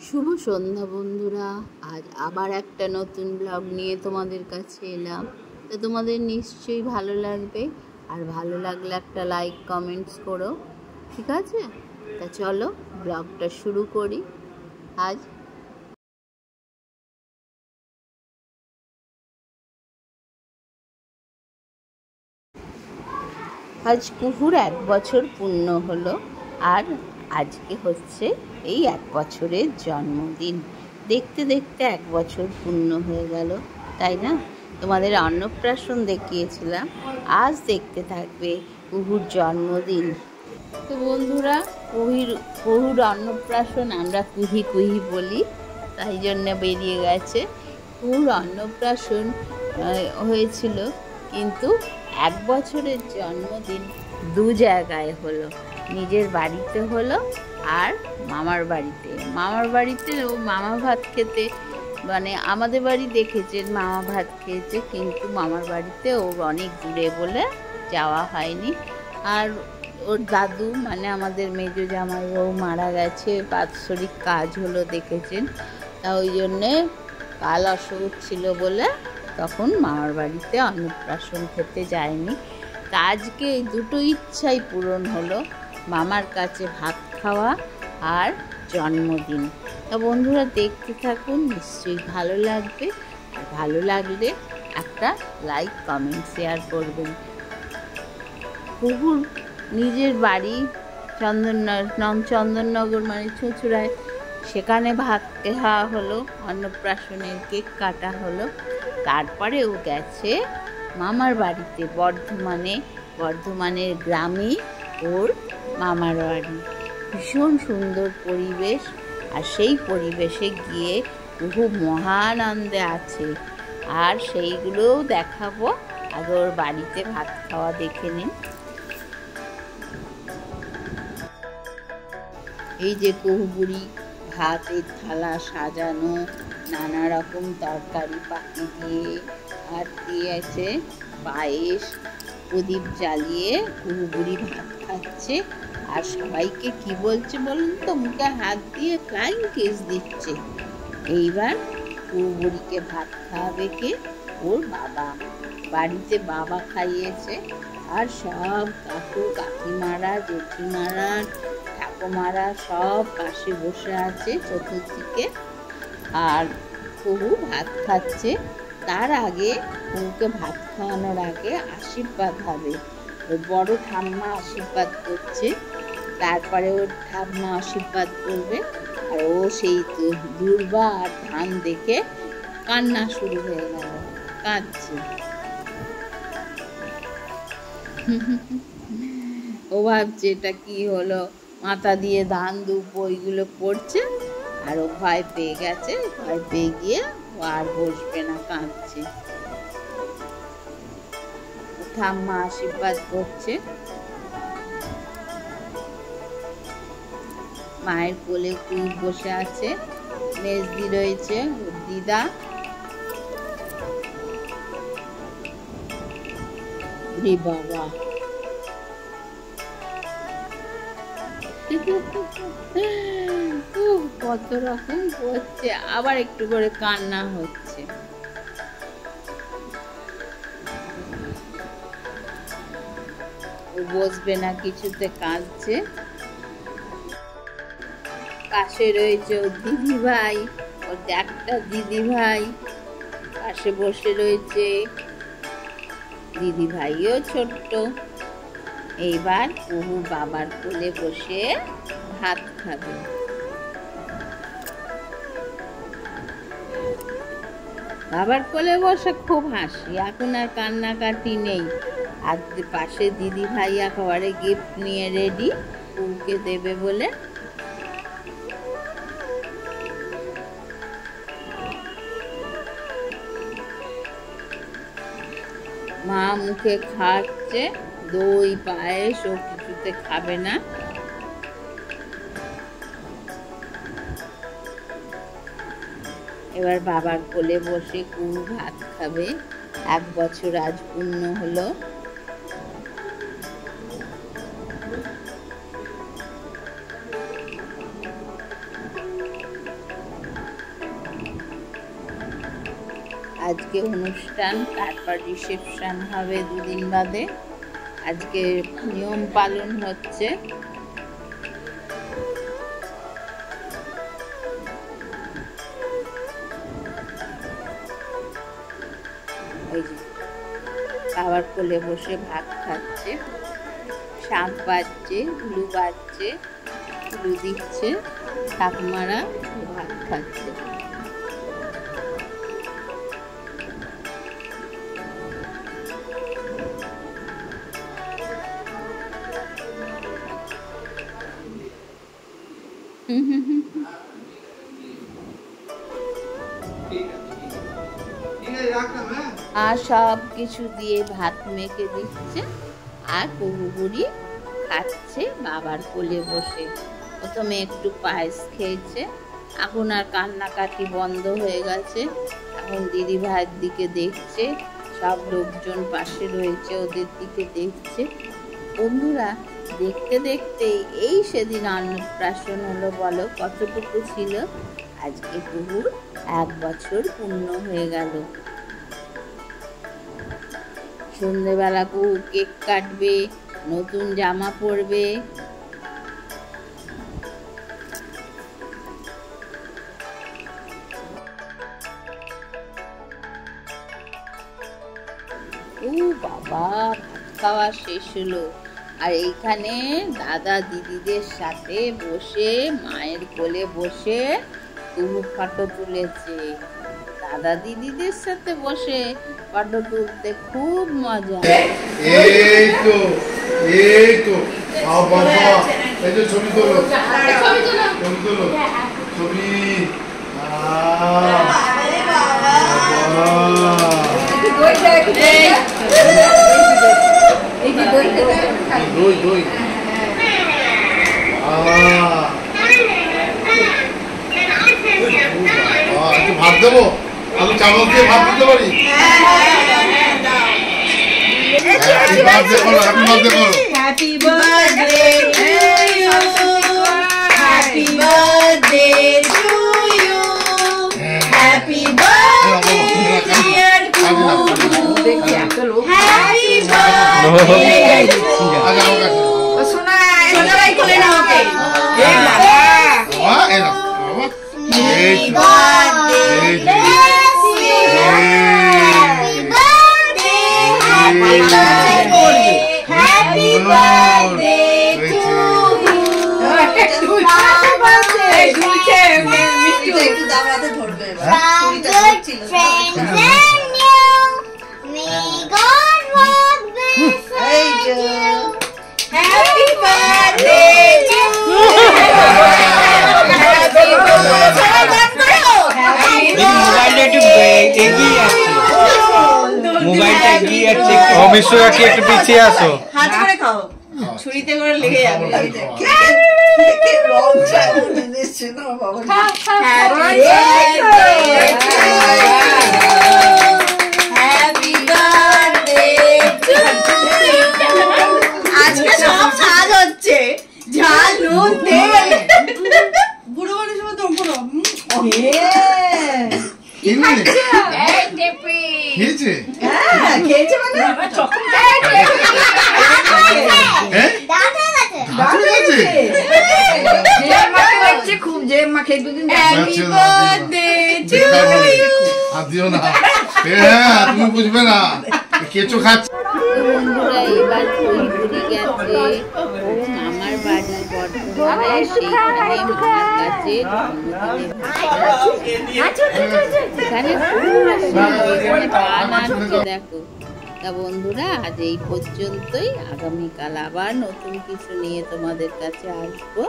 শুভ সন্ধ্যা বন্ধুরা। আজ আবার একটা নতুন ব্লগ নিয়ে তোমাদের কাছে এলাম। তো তোমাদের নিশ্চয়ই ভালো লাগবে, আর ভালো লাগলে একটা লাইক কমেন্টস করো, ঠিক আছে? তা চলো ব্লগটা শুরু করি। আজ কুহুর 1 বছর পূর্ণ হলো, আর আজকে হচ্ছে এই 1 বছরের জন্মদিন। দেখতে দেখতে 1 বছর পূর্ণ হয়ে গেল, তাই না? তোমাদের অন্নপ্রাশন দেখিয়েছিলাম, আজ দেখতে থাকবে কুহুর জন্মদিন। তো বন্ধুরা, কুহুর অন্নপ্রাশন আমরা কুহি কুহি বলি, তাই জন্য বেরিয়ে গেছে। কুহুর অন্নপ্রাশন হয়েছিল, কিন্তু 1 বছরের জন্মদিন 2 জায়গায় হলো। নিজের বাড়িতে হলো আর মামার বাড়িতে। মামার বাড়িতে ও মামা ভাত খেতে, মানে আমাদের বাড়ি দেখেছেন মামা ভাত খেয়েছে, কিন্তু মামার বাড়িতে ওর অনেক দূরে বলে যাওয়া হয়নি। আর ওর দাদু, মানে আমাদের মেজো জামাইবাবু মারা গেছে, বাৎসরিক কাজ হলো দেখেছেন। তা ওই জন্যে কাল অসুখ ছিল বলে তখন মামার বাড়িতে অন্নপ্রাশন খেতে যায়নি। তা আজকে এই দুটো ইচ্ছাই পূরণ হলো, মামার কাছে ভাত খাওয়া আর জন্মদিন। তা বন্ধুরা দেখতে থাকুন, নিশ্চয়ই ভালো লাগবে। আর ভালো লাগলে একটা লাইক কমেন্ট শেয়ার করবেন। কুহুর নিজের বাড়ি চন্দননগর, মানে চুঁচুড়ায়, সেখানে ভাত খাওয়া হলো, অন্নপ্রাশনের কেক কাটা হলো। তারপরে ও গেছে মামার বাড়িতে, বর্ধমানের গ্রামে ওর মামার বাড়ি। ভীষণ সুন্দর পরিবেশ, আর সেই পরিবেশে গিয়ে খুব মহানন্দে আছে, আর সেইগুলোও দেখাবো। আগে ওর বাড়িতে ভাত খাওয়া দেখে নিন। এই যে কুহুবুড়ি ভাতের থালা সাজানো, নানা রকম তরকারি পাখি দিয়ে, আর দিয়েছে পায়েস, প্রদীপ জ্বালিয়ে কুহুবুড়ি ভাত খাচ্ছে। আর সবাইকে কি বলছে বলুন তো, মুখে হাত দিয়ে ফ্লাইং কিস দিচ্ছে। এইবার কুহুবুড়িকে ভাত খাওয়াবে কে? ওর বাবা। বাড়িতে বাবা খাইয়েছে, আর সব কাকু কাকিমারা, জেঠিমারা, ঠাকুমারা সব পাশে বসে আছে চতুর্দিকে, আর কুহু ভাত খাচ্ছে। তার আগে, কুহুকে ভাত খাওয়ানোর আগে আশীর্বাদ হবে। ওর বড় ঠাম্মা আশীর্বাদ করছে, তারপরে ওর ঠাম্মা আশীর্বাদ করবে। আর ও সেই দুর্বা আর ধান দেখে কান্না শুরু হয়ে গেল, কাঁদছে। ও ভাবছে এটা কি হলো, মাথা দিয়ে ধান ধূপ ওইগুলো পড়ছে, আর ও ভয় পেয়ে গেছে। ভয় পেয়ে গিয়ে ও আর বসবে না, কাঁদছে। ঠাম্মা আশীর্বাদ করছে। মায়ের কোলে কুই বসে আছে, মেজদি রয়েছে, ওর দিদা। বাবা, কত রকম করছে, আবার একটু করে কান্না হচ্ছে। ও বসবে না কিছুতে, কাঁদছে। পাশে রয়েছে ওর দিদি ভাই, ওর একটা দিদি ভাই পাশে বসে রয়েছে। দিদি ভাইও ছোট্ট। এইবার কুহু বাবার কোলে বসে ভাত খাবে। বাবার কোলে বসে খুব হাসি, এখন আর কান্নাকাটি নেই। আর পাশে দিদি ভাই একেবারে গিফট নিয়ে রেডি কুহুকে দেবে বলে। মা মুখে খাচ্ছে দই পায়েস, ও কিছুতে খাবে না। এবার বাবার কোলে বসে কুহু ভাত খাবে। 1 বছর আজ পূর্ণ হলো। আজকে অনুষ্ঠান, তারপর রিসেপশন হবে 2 দিন বাদে। আজকে নিয়ম পালন হচ্ছে। ওই যে বাবার কোলে বসে ভাত খাচ্ছে, শাঁখ বাজছে, হুলু বাজছে, হুলু দিচ্ছে, ঠাকুমারা ভাত খাচ্ছে। আর সব কিছু দিয়ে ভাত মেখে দিচ্ছে, আর কুহু বুড়ি খাচ্ছে বাবার কোলে বসে। প্রথমে একটু পায়েস খেয়েছে, এখন আর কান্নাকাটি বন্ধ হয়ে গেছে। এখন দিদি ভাইয়ের দিকে দেখছে, সব লোকজন পাশে রয়েছে, ওদের দিকে দেখছে। বন্ধুরা, দেখতে দেখতে এই সেদিন অন্নপ্রাশন হলো। বলো কতটুকু ছিল? আজকে কুহুর 1 বছর পূর্ণ হয়ে গেল। সন্ধ্যেবেলা কুহু কেক কাটবে, নতুন জামা পরবে। ও বাবা, ভাত খাওয়া শেষ হলো। আর এইখানে দাদা দিদিদের সাথে বসে, মায়ের কোলে বসে কুহু ফটো তুলেছে। দাদা দিদিদের সাথে বসে ফটো তুলতে খুব মজা। এই তো বাবা, এই যে ছবি তোলো, ছবি। একটু ভাত দেবো, আলু চামচ দিয়ে ভাত দিতে পারি? Happy birthday করো, happy birthday করো। Happy birthday to you. Happy birthday to you. Happy birthday dear Kuhu. Happy birthday to you. সোনা ভাই কোলে নাও ওকে। বাবা, এই নাও বাবা। Happy birthday to you. Happy birthday to you. একটু দাবাতে ধরবে এবার। Happy birthday to you. মোবাইলটা একটু এগিয়ে আছে, মোবাইলটা এগিয়ে আছে। ও মিশু একটু পিছিয়ে আসো। হাতে করে খাও, ছুরিতে করে লেগে যাবে। রং চাই দিচ্ছে না বাবা। Happy birthday. আজকে সব ঝাল হচ্ছে, ঝাল নুন তেল। বুড়ো মানুষ মতো পুরো খেয়েছে? খেয়েছে মানে খুব যে মাখে দুদিন। Happy birthday to you. হাত দিও না, তুমি বুঝবে না, কেঁচো খাচ্ছে। বন্ধুরা, এবার কুহুরি গেছে ও মামার বাড়ি বর্ধমানে, সেইখানে মামার কাছে এখানে খুব গান আসছে দেখো। তা বন্ধুরা, আজ এই পর্যন্তই। আগামীকাল আবার নতুন কিছু নিয়ে তোমাদের কাছে আসবো।